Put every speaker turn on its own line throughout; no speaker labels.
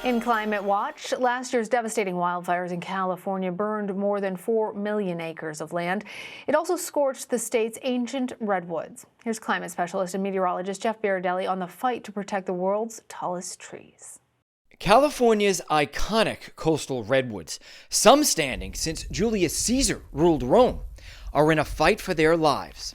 In Climate Watch, last year's devastating wildfires in California burned more than 4 million acres of land. It also scorched the state's ancient redwoods. Here's climate specialist and meteorologist Jeff Berardelli on the fight to protect the world's tallest trees.
California's iconic coastal redwoods, some standing since Julius Caesar ruled Rome, are in a fight for their lives.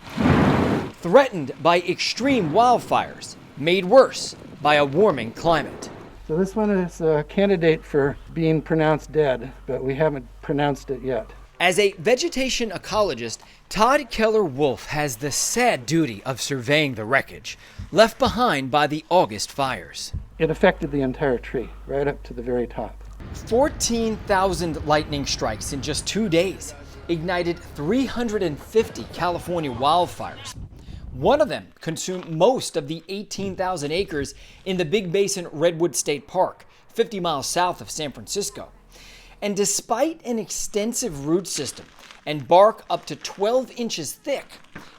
Threatened by extreme wildfires, made worse by a warming climate.
So this one is a candidate for being pronounced dead, but we haven't pronounced it yet.
As a vegetation ecologist, Todd Keller-Wolf has the sad duty of surveying the wreckage left behind by the August fires.
It affected the entire tree, right up to the very top.
14,000 lightning strikes in just 2 days ignited 350 California wildfires. One of them consumed most of the 18,000 acres in the Big Basin Redwood State Park, 50 miles south of San Francisco. And despite an extensive root system and bark up to 12 inches thick,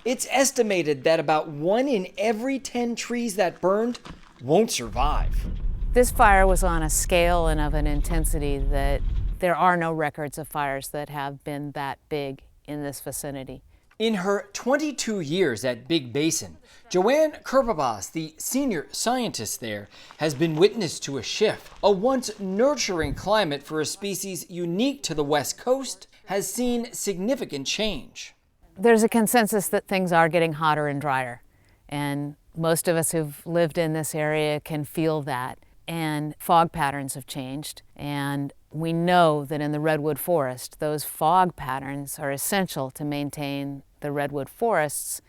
it's estimated that about 1 in every 10 trees that burned won't survive.
This fire was on a scale and of an intensity that there are no records of fires that have been that big in this vicinity.
In her 22 years at Big Basin, Joanne Kerpabas, the senior scientist there, has been witness to a shift. A once nurturing climate for a species unique to the West Coast has seen significant change.
There's a consensus that things are getting hotter and drier, and most of us who've lived in this area can feel that. And fog patterns have changed, and we know that in the redwood forest, those fog patterns are essential to maintain the redwood forests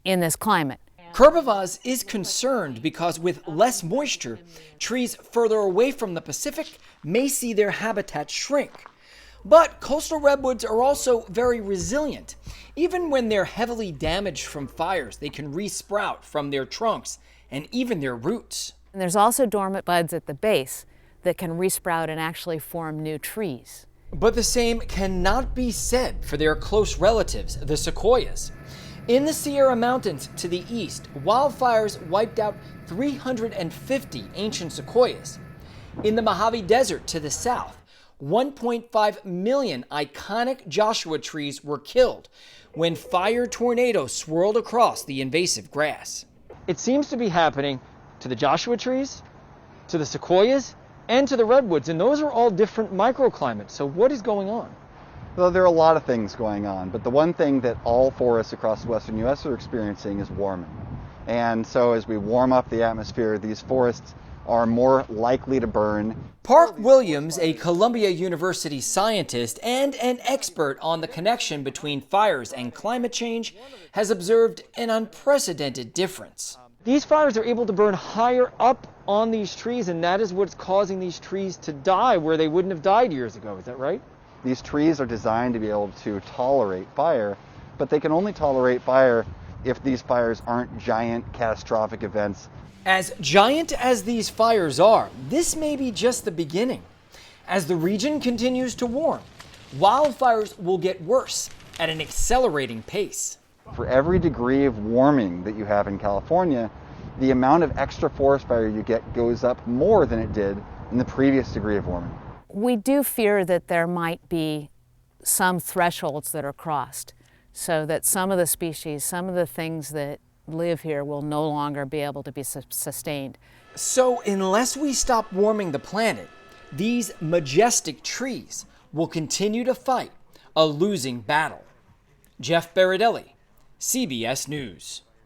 in this climate.
Kerpabas is concerned because with less moisture, trees further away from the Pacific may see their habitat shrink. But coastal redwoods are also very resilient. Even when they're heavily damaged from fires, they can resprout from their trunks and even their roots.
And there's also dormant buds at the base that can resprout and actually form new trees.
But the same cannot be said for their close relatives, the sequoias. In the Sierra Mountains to the east, wildfires wiped out 350 ancient sequoias. In the Mojave Desert to the south, 1.5 million iconic Joshua trees were killed when fire tornadoes swirled across the invasive grass. It seems to be happening to the Joshua trees, to the sequoias, and to the redwoods, and those are all different microclimates. So what is going on?
Well, there are a lot of things going on, but the one thing that all forests across the western U.S. are experiencing is warming. And so as we warm up the atmosphere, these forests are more likely to burn.
Park Williams, a Columbia University scientist and an expert on the connection between fires and climate change, has observed an unprecedented difference. These fires are able to burn higher up on these trees, and that is what's causing these trees to die where they wouldn't have died years ago. Is that right?
These trees are designed to be able to tolerate fire, but they can only tolerate fire if these fires aren't giant catastrophic events.
As giant as these fires are, this may be just the beginning. As the region continues to warm, wildfires will get worse at an accelerating pace.
For every degree of warming that you have in California, the amount of extra forest fire you get goes up more than it did in the previous degree of warming.
We do fear that there might be some thresholds that are crossed, so that some of the species, some of the things that live here will no longer be able to be sustained.
So unless we stop warming the planet, these majestic trees will continue to fight a losing battle. Jeff Berardelli, CBS News.